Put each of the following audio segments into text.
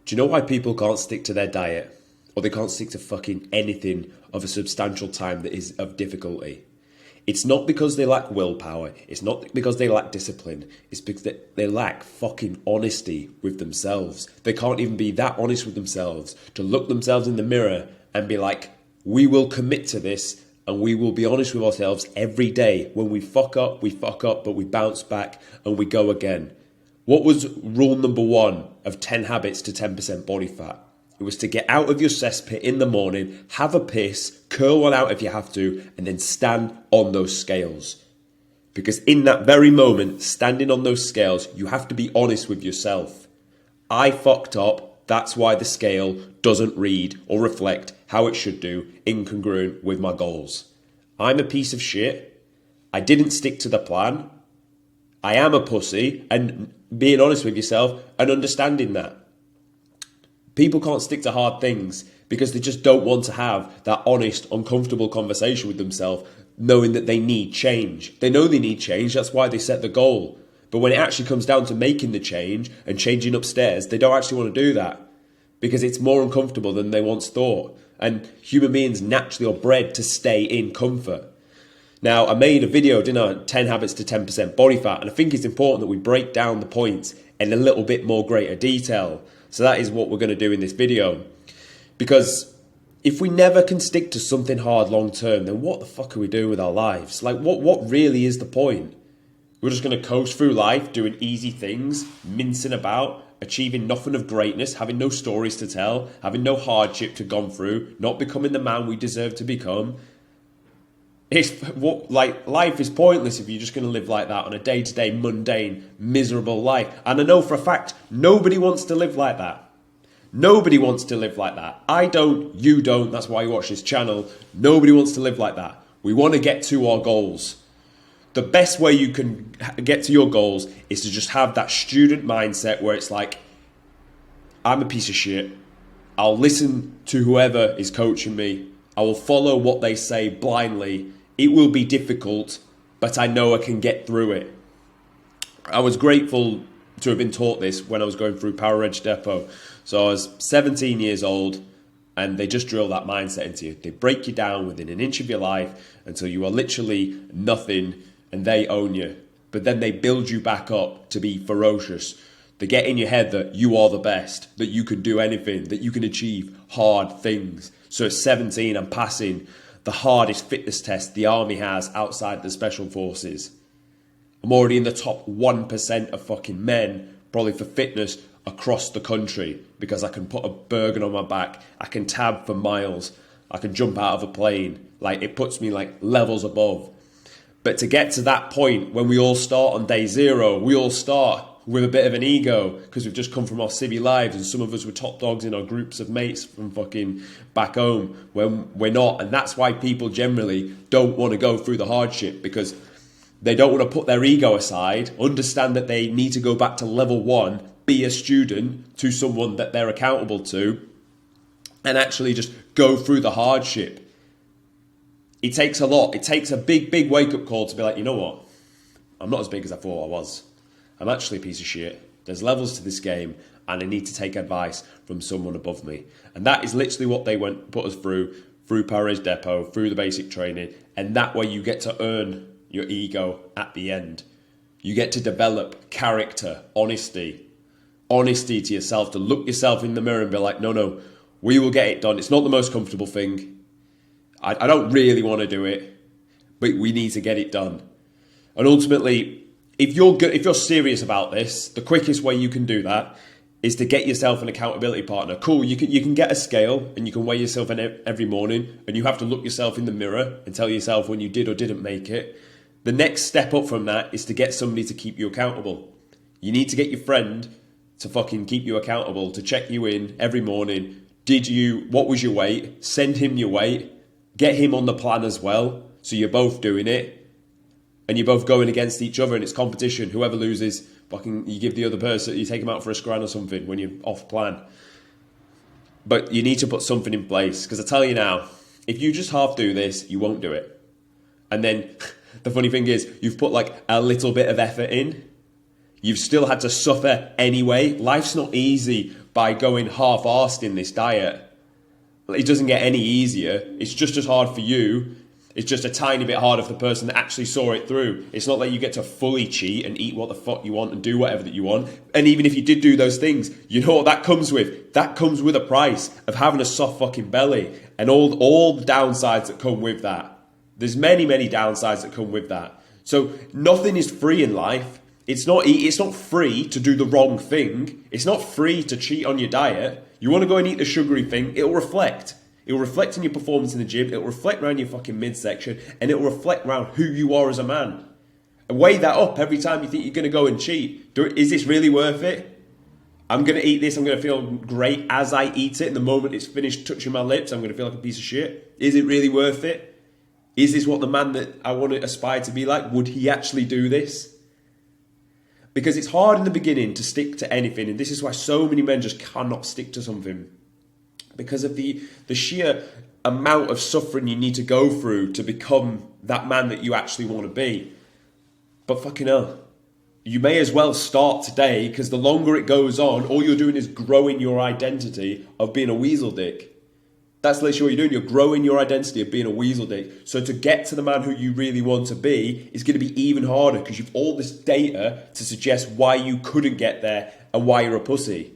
Do you know why people can't stick to their diet? Or they can't stick to fucking anything of a substantial time that is of difficulty? It's not because they lack willpower. It's not because they lack discipline. It's because they lack fucking honesty with themselves. They can't even be that honest with themselves to look themselves in the mirror and be like, we will commit to this and we will be honest with ourselves every day. When we fuck up, but we bounce back and we go again. What was rule number 1 of 10 habits to 10% body fat? It was to get out of your cesspit in the morning, have a piss, curl one out if you have to, and then stand on those scales. Because in that very moment, standing on those scales, you have to be honest with yourself. I fucked up. That's why the scale doesn't read or reflect how it should do, incongruent with my goals. I'm a piece of shit. I didn't stick to the plan. I am a pussy, and being honest with yourself and understanding that. People can't stick to hard things because they just don't want to have that honest, uncomfortable conversation with themselves, knowing that they need change. They know they need change, that's why they set the goal. But when it actually comes down to making the change and changing upstairs, they don't actually want to do that because it's more uncomfortable than they once thought. And human beings naturally are bred to stay in comfort. Now, I made a video, didn't I, 10 habits to 10% body fat, and I think it's important that we break down the points in a little bit more greater detail. So that is what we're going to do in this video. Because if we never can stick to something hard long term, then what the fuck are we doing with our lives? Like, what really is the point? We're just going to coast through life, doing easy things, mincing about, achieving nothing of greatness, having no stories to tell, having no hardship to gone through, not becoming the man we deserve to become. Life is pointless if you're just going to live like that on a day-to-day, mundane, miserable life. And I know for a fact, nobody wants to live like that. Nobody wants to live like that. I don't, you don't, that's why you watch this channel. Nobody wants to live like that. We want to get to our goals. The best way you can get to your goals is to just have that student mindset where it's like, I'm a piece of shit. I'll listen to whoever is coaching me. I will follow what they say blindly. It will be difficult, but I know I can get through it. I was grateful to have been taught this when I was going through Power Edge Depot. So I was 17 years old and they just drill that mindset into you. They break you down within an inch of your life until you are literally nothing and they own you. But then they build you back up to be ferocious. They get in your head that you are the best, that you can do anything, that you can achieve hard things. So at 17, I'm passing the hardest fitness test the army has outside the special forces. I'm already in the top 1% of fucking men, probably for fitness, across the country because I can put a Bergen on my back. I can tab for miles. I can jump out of a plane. Like, it puts me like levels above. But to get to that point, when we all start on day 0, we all start with a bit of an ego because we've just come from our civvy lives and some of us were top dogs in our groups of mates from fucking back home when we're not. And that's why people generally don't want to go through the hardship because they don't want to put their ego aside, understand that they need to go back to level 1, be a student to someone that they're accountable to, and actually just go through the hardship. It takes a lot. It takes a big, big wake-up call to be like, you know what? I'm not as big as I thought I was. I'm actually a piece of shit. There's levels to this game and I need to take advice from someone above me. And that is literally what they put us through Power Edge Depot, through the basic training. And that way you get to earn your ego at the end. You get to develop character, honesty to yourself, to look yourself in the mirror and be like, no, we will get it done. It's not the most comfortable thing. I don't really want to do it, but we need to get it done. And ultimately, if you're serious about this, the quickest way you can do that is to get yourself an accountability partner. Cool, you can get a scale and you can weigh yourself in every morning and you have to look yourself in the mirror and tell yourself when you did or didn't make it. The next step up from that is to get somebody to keep you accountable. You need to get your friend to fucking keep you accountable, to check you in every morning. What was your weight? Send him your weight. Get him on the plan as well. So you're both doing it. And you're both going against each other and it's competition. Whoever loses, fucking, you give the other person, you take them out for a scran or something when you're off plan. But you need to put something in place. Because I tell you now, if you just half do this, you won't do it. And then the funny thing is, you've put like a little bit of effort in. You've still had to suffer anyway. Life's not easy. by going half-arsed in this diet. It doesn't get any easier. It's just as hard for you. It's just a tiny bit harder for the person that actually saw it through. It's not like you get to fully cheat and eat what the fuck you want and do whatever that you want. And even if you did do those things, you know what that comes with? That comes with a price of having a soft fucking belly and all the downsides that come with that. There's many, many downsides that come with that. So nothing is free in life. It's not free to do the wrong thing. It's not free to cheat on your diet. You want to go and eat the sugary thing, it'll reflect. It'll reflect in your performance in the gym, it'll reflect around your fucking midsection, and it'll reflect around who you are as a man. And weigh that up every time you think you're going to go and cheat. Is this really worth it? I'm going to eat this, I'm going to feel great as I eat it, and the moment it's finished touching my lips, I'm going to feel like a piece of shit. Is it really worth it? Is this what the man that I want to aspire to be like? Would he actually do this? Because it's hard in the beginning to stick to anything, and this is why so many men just cannot stick to something. Because of the sheer amount of suffering you need to go through to become that man that you actually want to be. But fucking hell, you may as well start today, because the longer it goes on, all you're doing is growing your identity of being a weasel dick. That's literally what you're doing. You're growing your identity of being a weasel dick. So to get to the man who you really want to be is going to be even harder, because you've all this data to suggest why you couldn't get there and why you're a pussy.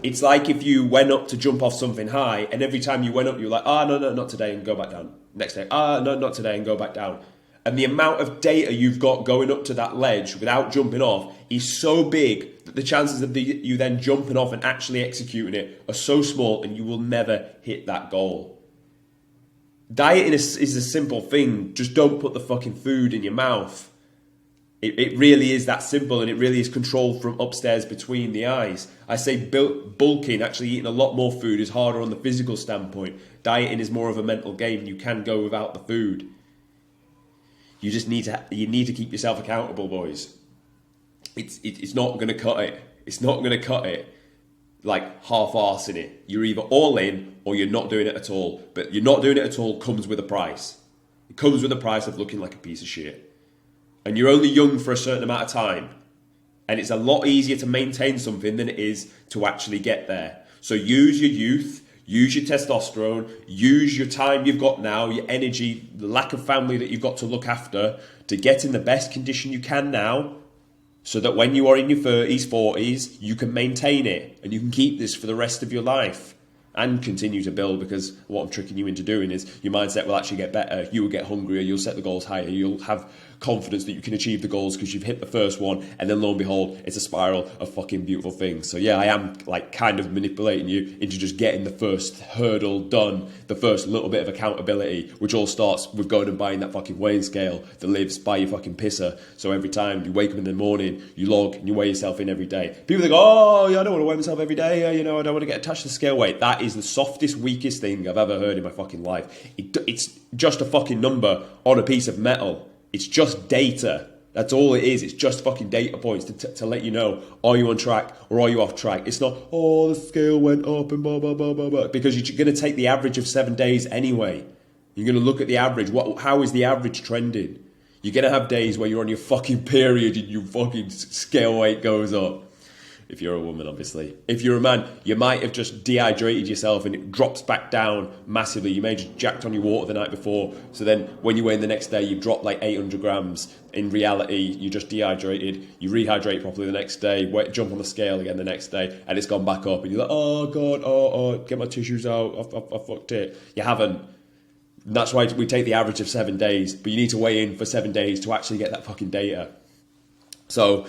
It's like if you went up to jump off something high, and every time you went up, you're like, no, not today, and go back down. Next day, no, not today, and go back down. And the amount of data you've got going up to that ledge without jumping off is so big that the chances of you then jumping off and actually executing it are so small, and you will never hit that goal. Dieting is a simple thing. Just don't put the fucking food in your mouth. It really is that simple, and it really is controlled from upstairs between the eyes. I say bulking, actually eating a lot more food, is harder on the physical standpoint. Dieting is more of a mental game. You can go without the food. You just need to keep yourself accountable, boys. It's not going to cut it. It's not going to cut it like half-arsing it. You're either all in or you're not doing it at all. But you're not doing it at all comes with a price. It comes with a price of looking like a piece of shit. And you're only young for a certain amount of time. And it's a lot easier to maintain something than it is to actually get there. So use your youth, use your testosterone, use your time you've got now, your energy, the lack of family that you've got to look after, to get in the best condition you can now, so that when you are in your 30s, 40s, you can maintain it and you can keep this for the rest of your life. And continue to build, because what I'm tricking you into doing is your mindset will actually get better. You will get hungrier. You'll set the goals higher. You'll have confidence that you can achieve the goals because you've hit the first one, and then lo and behold, it's a spiral of fucking beautiful things. So yeah, I am like kind of manipulating you into just getting the first hurdle done, the first little bit of accountability, which all starts with going and buying that fucking weighing scale that lives by your fucking pisser. So every time you wake up in the morning, you log and you weigh yourself in every day. People think, oh yeah, I don't want to weigh myself every day. I don't want to get attached to the scale weight. That is the softest, weakest thing I've ever heard in my fucking life. It's just a fucking number on a piece of metal. It's just data. That's all it is. It's just fucking data points to let you know, are you on track or are you off track? It's not, oh, the scale went up and blah, blah, blah, blah, blah. Because you're going to take the average of 7 days anyway. You're going to look at the average. How is the average trending? You're going to have days where you're on your fucking period and your fucking scale weight goes up. If you're a woman, obviously. If you're a man, you might have just dehydrated yourself and it drops back down massively. You may have just jacked on your water the night before. So then when you weigh in the next day, you've dropped like 800 grams. In reality, you just dehydrated. You rehydrate properly the next day, jump on the scale again the next day, and it's gone back up. And you're like, oh, God, get my tissues out. I fucked it. You haven't. And that's why we take the average of 7 days. But you need to weigh in for 7 days to actually get that fucking data. So,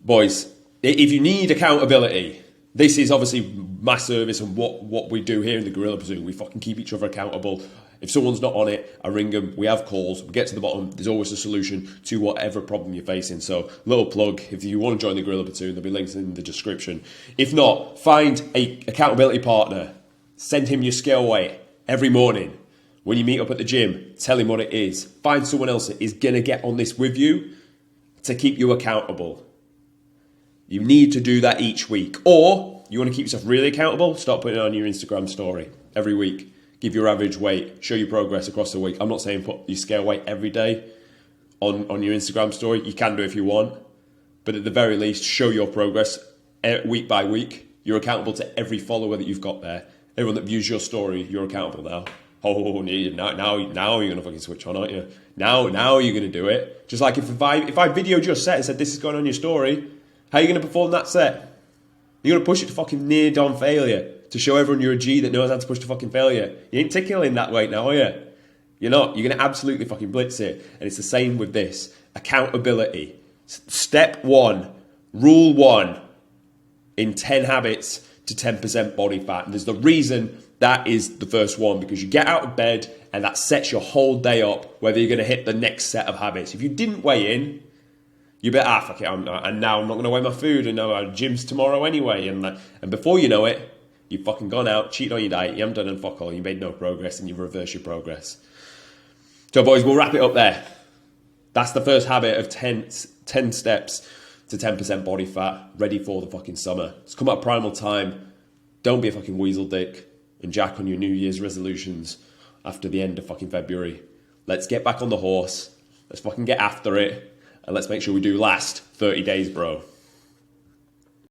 boys, if you need accountability, this is obviously my service and what we do here in the Gorilla Platoon. We fucking keep each other accountable. If someone's not on it, I ring them, we have calls, we get to the bottom. There's always a solution to whatever problem you're facing. So, little plug, if you want to join the Gorilla Platoon, there'll be links in the description. If not, find a accountability partner. Send him your scale weight every morning. When you meet up at the gym, tell him what it is. Find someone else that is going to get on this with you to keep you accountable. You need to do that each week. Or you want to keep yourself really accountable, start putting it on your Instagram story every week. Give your average weight, show your progress across the week. I'm not saying put your scale weight every day on your Instagram story. You can do if you want. But at the very least, show your progress week by week. You're accountable to every follower that you've got there. Everyone that views your story, you're accountable now. Oh, now you're gonna fucking switch on, aren't you? Now you're gonna do it. Just like if I videoed your set and said this is going on your story, how are you gonna perform that set? You're gonna push it to fucking near Don failure to show everyone you're a G that knows how to push to fucking failure. You ain't tickling that weight now, are you? You're not. You're gonna absolutely fucking blitz it. And it's the same with this. Accountability. Step 1, rule 1 in 10 habits to 10% body fat. And there's the reason that is the first one, because you get out of bed and that sets your whole day up, whether you're going to hit the next set of habits. If you didn't weigh in, you bet, fuck it, and now I'm not going to weigh my food, and now our gym's tomorrow anyway. And before you know it, you've fucking gone out, cheated on your diet, you haven't done and fuck all, you made no progress, and you've reversed your progress. So boys, we'll wrap it up there. That's the first habit of 10 steps to 10% body fat, ready for the fucking summer. It's come at primal time. Don't be a fucking weasel dick and jack on your New Year's resolutions after the end of fucking February. Let's get back on the horse. Let's fucking get after it. And let's make sure we do last 30 days, bro.